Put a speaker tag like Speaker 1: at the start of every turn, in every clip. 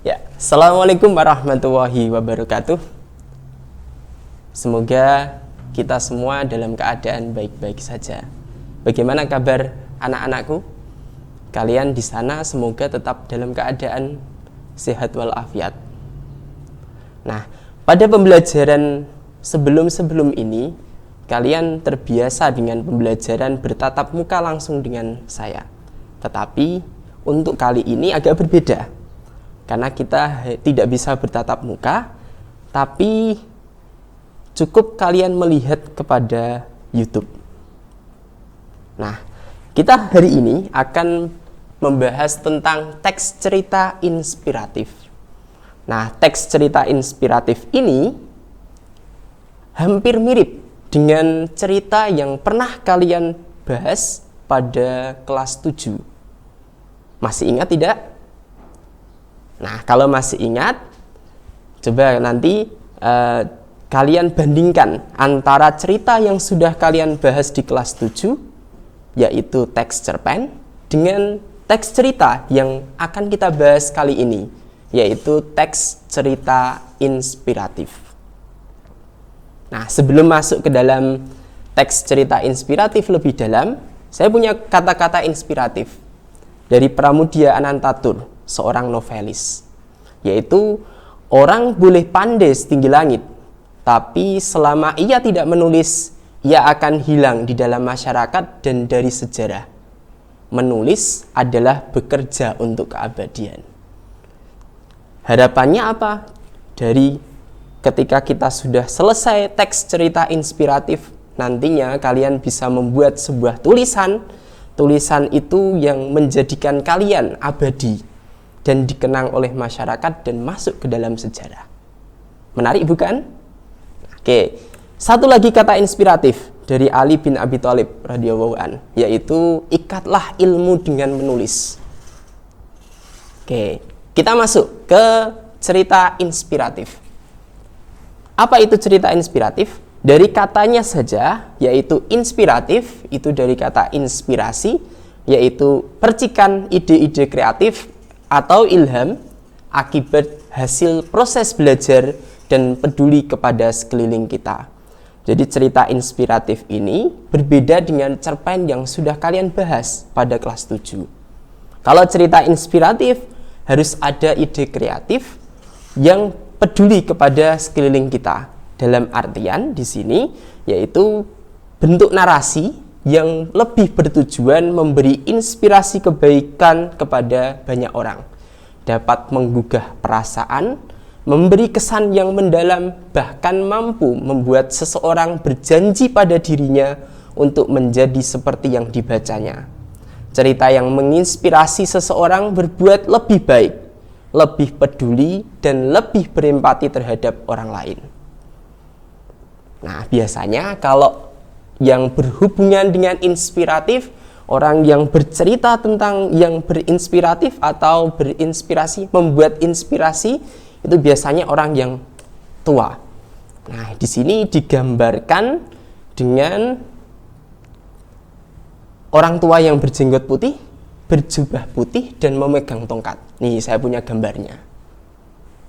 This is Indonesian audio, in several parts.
Speaker 1: Ya, Assalamualaikum warahmatullahi wabarakatuh. Semoga kita semua dalam keadaan baik-baik saja. Bagaimana kabar anak-anakku? Kalian di sana semoga tetap dalam keadaan sehat walafiat. Nah, pada pembelajaran sebelum-sebelum ini, kalian terbiasa dengan pembelajaran bertatap muka langsung dengan saya. Tetapi untuk kali ini agak berbeda. Karena kita tidak bisa bertatap muka, tapi cukup kalian melihat kepada YouTube. Nah, kita hari ini akan membahas tentang teks cerita inspiratif. Nah, teks cerita inspiratif ini hampir mirip dengan cerita yang pernah kalian bahas pada kelas 7. Masih ingat tidak? Nah, kalau masih ingat, coba nanti kalian bandingkan antara cerita yang sudah kalian bahas di kelas 7, yaitu teks cerpen, dengan teks cerita yang akan kita bahas kali ini, yaitu teks cerita inspiratif. Nah, sebelum masuk ke dalam teks cerita inspiratif lebih dalam, saya punya kata-kata inspiratif dari Pramudia Anantatur, seorang novelis, yaitu orang boleh pandai setinggi langit, tapi selama ia tidak menulis, ia akan hilang di dalam masyarakat dan dari sejarah. Menulis adalah bekerja untuk keabadian. Harapannya apa? Dari ketika kita sudah selesai teks cerita inspiratif, nantinya kalian bisa membuat sebuah tulisan itu yang menjadikan kalian abadi dan dikenang oleh masyarakat dan masuk ke dalam sejarah. Menarik bukan? Oke, satu lagi kata inspiratif dari Ali bin Abi Thalib radhiyallahu an, yaitu ikatlah ilmu dengan menulis. Oke, kita masuk ke cerita inspiratif. Apa itu cerita inspiratif? Dari katanya saja, yaitu inspiratif, itu dari kata inspirasi, yaitu percikan ide-ide kreatif atau ilham akibat hasil proses belajar dan peduli kepada sekeliling kita. Jadi cerita inspiratif ini berbeda dengan cerpen yang sudah kalian bahas pada kelas 7. Kalau cerita inspiratif harus ada ide kreatif yang peduli kepada sekeliling kita. Dalam artian di sini yaitu bentuk narasi yang lebih bertujuan memberi inspirasi kebaikan kepada banyak orang, dapat menggugah perasaan, memberi kesan yang mendalam, bahkan mampu membuat seseorang berjanji pada dirinya untuk menjadi seperti yang dibacanya. Cerita yang menginspirasi seseorang berbuat lebih baik, lebih peduli, dan lebih berempati terhadap orang lain. Nah, biasanya kalau yang berhubungan dengan inspiratif, orang yang bercerita tentang yang berinspiratif atau berinspirasi, membuat inspirasi, itu biasanya orang yang tua. Nah, di sini digambarkan dengan orang tua yang berjenggot putih, berjubah putih, dan memegang tongkat. Nih, saya punya gambarnya.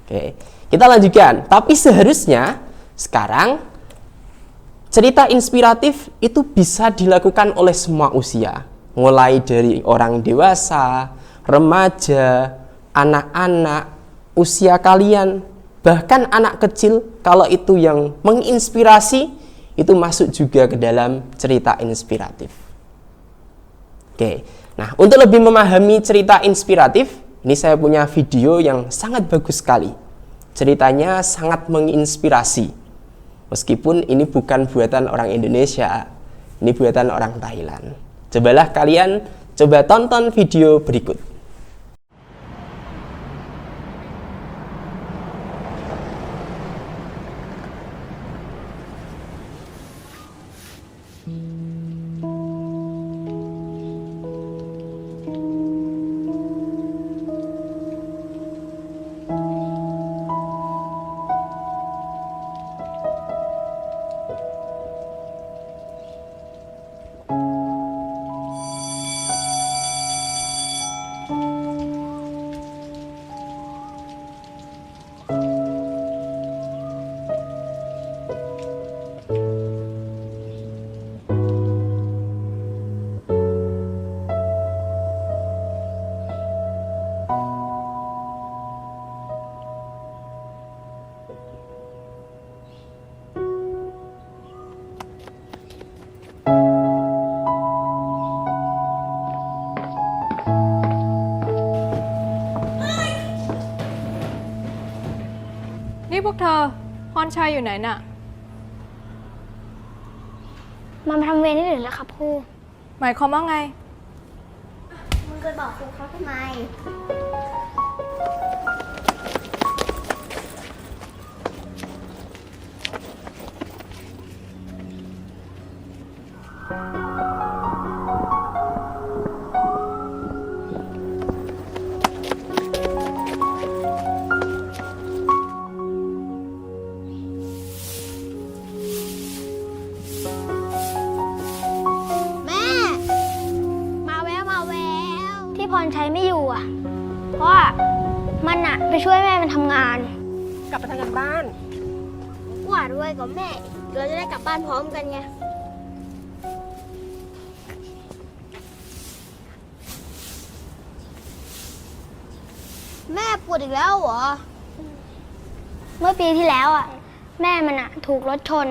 Speaker 1: Oke, kita lanjutkan. Tapi seharusnya sekarang cerita inspiratif itu bisa dilakukan oleh semua usia, mulai dari orang dewasa, remaja, anak-anak, usia kalian, bahkan anak kecil. Kalau itu yang menginspirasi, itu masuk juga ke dalam cerita inspiratif. Oke, nah untuk lebih memahami cerita inspiratif, ini saya punya video yang sangat bagus sekali. Ceritanya sangat menginspirasi. Meskipun ini bukan buatan orang Indonesia, ini buatan orang Thailand. Cobalah kalian coba tonton video berikut.
Speaker 2: พวกเธอพรชัยอยู่ไหนน่ะ
Speaker 3: มาทำเวรนี่หรือแล้วครับครู
Speaker 2: หมายความว่าไง
Speaker 3: มึงเคยบอกครูเขาทำไม แม่ มาแววมาแววที่พรชัยไม่อยู่อ่ะ เพราะว่ามันอะไปช่วยแม่มันทำงาน
Speaker 4: กลับไปทำงานบ้าน
Speaker 3: ว่าด้วยกับแม่ เราจะได้กลับบ้านพร้อมกันไง แม่ปวดอีกแล้วเหรอ เมื่อปีที่แล้วอ่ะ แม่มันอ่ะถูกรถชน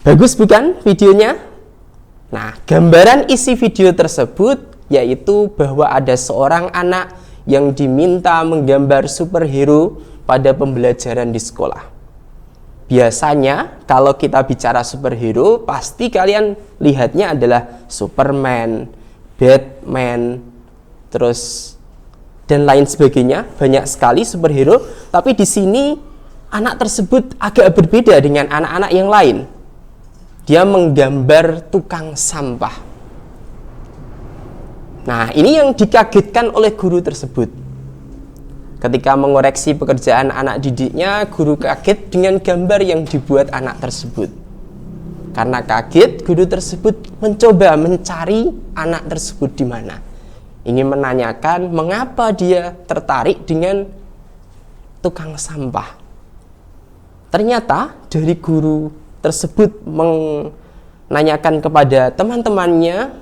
Speaker 1: Bagus bukan videonya? Nah, gambaran isi video tersebut yaitu bahwa ada seorang anak yang diminta menggambar superhero pada pembelajaran di sekolah. Biasanya kalau kita bicara superhero, pasti kalian lihatnya adalah Superman, Batman, terus dan lain sebagainya. Banyak sekali superhero, tapi di sini anak tersebut agak berbeda dengan anak-anak yang lain. Dia menggambar tukang sampah. Nah, ini yang dikagetkan oleh guru tersebut. Ketika mengoreksi pekerjaan anak didiknya, guru kaget dengan gambar yang dibuat anak tersebut. Karena kaget, guru tersebut mencoba mencari anak tersebut di mana. Ingin menanyakan mengapa dia tertarik dengan tukang sampah. Ternyata dari guru tersebut menanyakan kepada teman-temannya,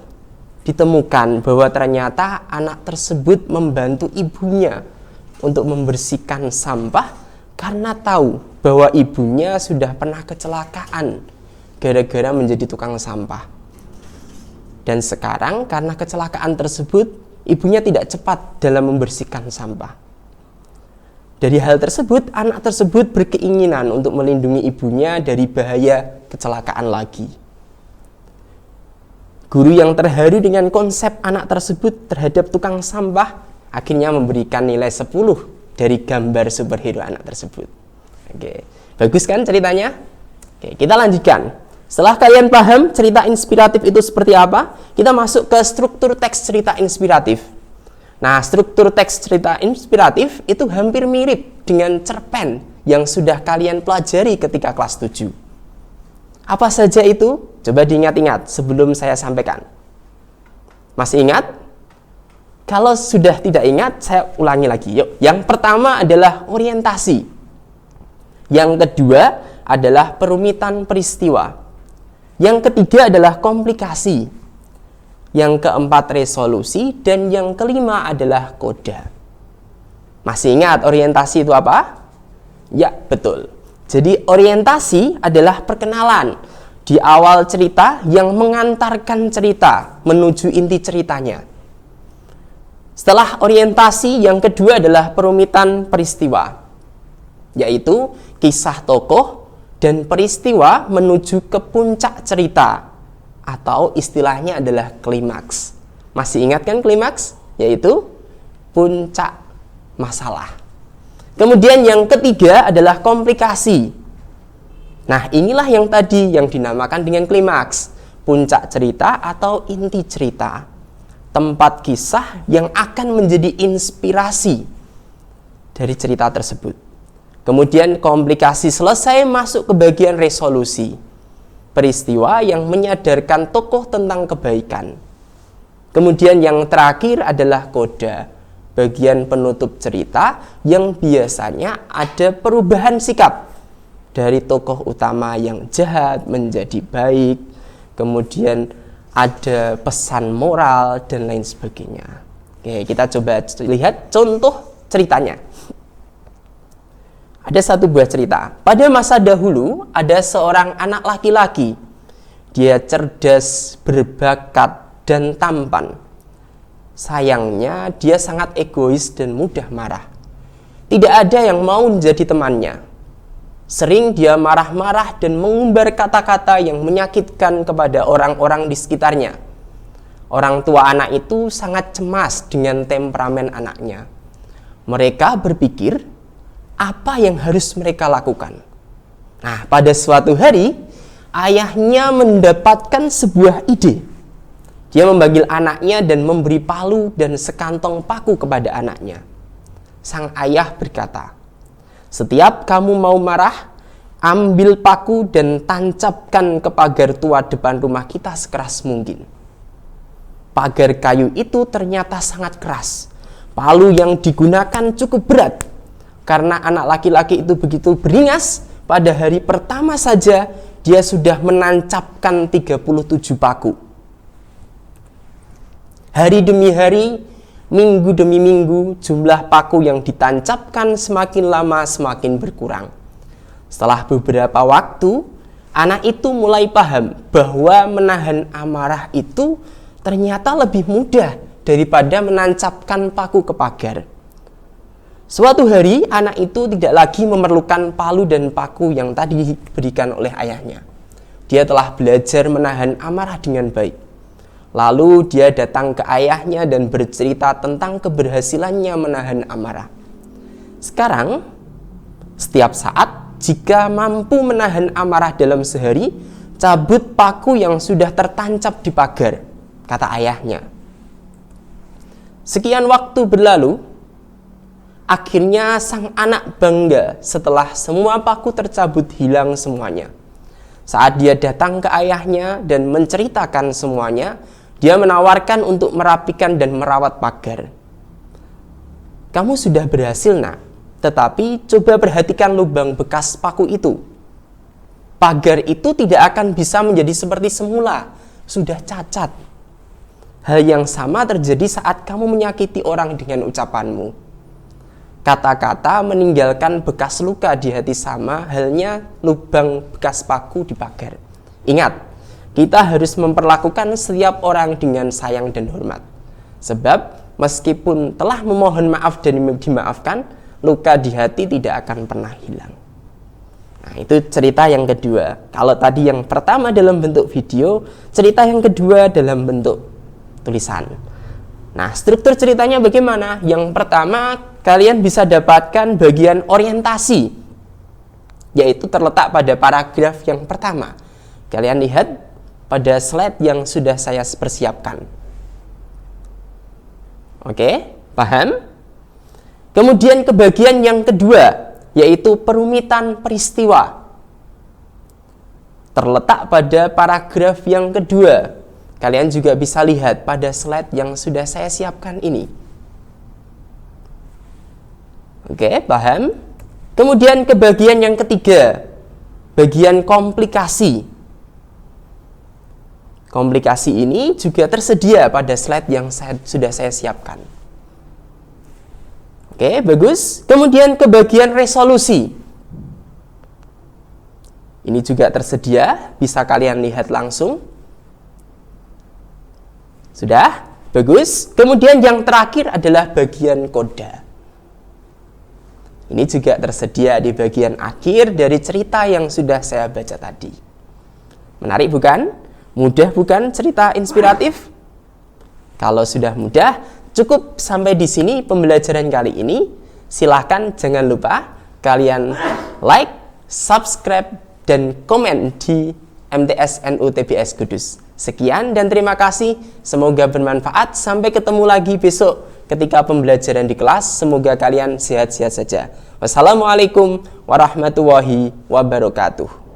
Speaker 1: ditemukan bahwa ternyata anak tersebut membantu ibunya untuk membersihkan sampah karena tahu bahwa ibunya sudah pernah kecelakaan gara-gara menjadi tukang sampah. Dan sekarang karena kecelakaan tersebut, ibunya tidak cepat dalam membersihkan sampah. Dari hal tersebut, anak tersebut berkeinginan untuk melindungi ibunya dari bahaya kecelakaan lagi. Guru yang terharu dengan konsep anak tersebut terhadap tukang sampah akhirnya memberikan nilai 10 dari gambar superhero anak tersebut. Oke, bagus kan ceritanya? Oke, kita lanjutkan. Setelah kalian paham cerita inspiratif itu seperti apa, kita masuk ke struktur teks cerita inspiratif. Nah, struktur teks cerita inspiratif itu hampir mirip dengan cerpen yang sudah kalian pelajari ketika kelas 7. Apa saja itu? Coba diingat-ingat sebelum saya sampaikan. Masih ingat? Kalau sudah tidak ingat, saya ulangi lagi. Yuk, yang pertama adalah orientasi. Yang kedua adalah perumitan peristiwa. Yang ketiga adalah komplikasi. Yang keempat resolusi, dan yang kelima adalah koda. Masih ingat orientasi itu apa? Ya, betul. Jadi orientasi adalah perkenalan di awal cerita yang mengantarkan cerita menuju inti ceritanya. Setelah orientasi, yang kedua adalah perumitan peristiwa, yaitu kisah tokoh dan peristiwa menuju ke puncak cerita, atau istilahnya adalah klimaks. Masih ingat kan klimaks? Yaitu puncak masalah. Kemudian yang ketiga adalah komplikasi. Nah, inilah yang tadi yang dinamakan dengan klimaks, puncak cerita atau inti cerita, tempat kisah yang akan menjadi inspirasi dari cerita tersebut. Kemudian komplikasi selesai, masuk ke bagian resolusi, peristiwa yang menyadarkan tokoh tentang kebaikan. Kemudian yang terakhir adalah koda, bagian penutup cerita yang biasanya ada perubahan sikap dari tokoh utama yang jahat menjadi baik, kemudian ada pesan moral dan lain sebagainya. Oke, kita coba lihat contoh ceritanya. Ada satu buah cerita. Pada masa dahulu ada seorang anak laki-laki. Dia cerdas, berbakat, dan tampan. Sayangnya dia sangat egois dan mudah marah. Tidak ada yang mau menjadi temannya. Sering dia marah-marah dan mengumbar kata-kata yang menyakitkan kepada orang-orang di sekitarnya. Orang tua anak itu sangat cemas dengan temperamen anaknya. Mereka berpikir, apa yang harus mereka lakukan? Nah, pada suatu hari, ayahnya mendapatkan sebuah ide. Dia memanggil anaknya dan memberi palu dan sekantong paku kepada anaknya. Sang ayah berkata, "Setiap kamu mau marah, ambil paku dan tancapkan ke pagar tua depan rumah kita sekeras mungkin." Pagar kayu itu ternyata sangat keras. Palu yang digunakan cukup berat. Karena anak laki-laki itu begitu beringas, pada hari pertama saja dia sudah menancapkan 37 paku. Hari demi hari, minggu demi minggu, jumlah paku yang ditancapkan semakin lama semakin berkurang. Setelah beberapa waktu, anak itu mulai paham bahwa menahan amarah itu ternyata lebih mudah daripada menancapkan paku ke pagar. Suatu hari, anak itu tidak lagi memerlukan palu dan paku yang tadi diberikan oleh ayahnya. Dia telah belajar menahan amarah dengan baik. Lalu dia datang ke ayahnya dan bercerita tentang keberhasilannya menahan amarah. Sekarang, setiap saat, jika mampu menahan amarah dalam sehari, cabut paku yang sudah tertancap di pagar, kata ayahnya. Sekian waktu berlalu, akhirnya sang anak bangga setelah semua paku tercabut hilang semuanya. Saat dia datang ke ayahnya dan menceritakan semuanya, dia menawarkan untuk merapikan dan merawat pagar. "Kamu sudah berhasil, Nak. Tetapi coba perhatikan lubang bekas paku itu. Pagar itu tidak akan bisa menjadi seperti semula, sudah cacat. Hal yang sama terjadi saat kamu menyakiti orang dengan ucapanmu. Kata-kata meninggalkan bekas luka di hati, sama halnya lubang bekas paku di pagar. Ingat, kita harus memperlakukan setiap orang dengan sayang dan hormat. Sebab meskipun telah memohon maaf dan dimaafkan, luka di hati tidak akan pernah hilang." Nah, itu cerita yang kedua. Kalau tadi yang pertama dalam bentuk video, cerita yang kedua dalam bentuk tulisan. Nah, struktur ceritanya bagaimana? Yang pertama, kalian bisa dapatkan bagian orientasi, yaitu terletak pada paragraf yang pertama. Kalian lihat pada slide yang sudah saya persiapkan. Oke, paham? Kemudian ke bagian yang kedua, yaitu perumitan peristiwa. Terletak pada paragraf yang kedua. Kalian juga bisa lihat pada slide yang sudah saya siapkan ini. Oke, paham? Kemudian ke bagian yang ketiga, bagian komplikasi. Komplikasi ini juga tersedia pada slide yang sudah saya siapkan. Oke, bagus. Kemudian ke bagian resolusi. Ini juga tersedia, bisa kalian lihat langsung. Sudah? Bagus. Kemudian yang terakhir adalah bagian koda. Ini juga tersedia di bagian akhir dari cerita yang sudah saya baca tadi. Menarik bukan? Mudah bukan cerita inspiratif? Kalau sudah mudah, cukup sampai di sini pembelajaran kali ini. Silahkan jangan lupa kalian like, subscribe, dan komen di MTS NU TBS Kudus. Sekian dan terima kasih. Semoga bermanfaat. Sampai ketemu lagi besok ketika pembelajaran di kelas. Semoga kalian sehat-sehat saja. Wassalamualaikum warahmatullahi wabarakatuh.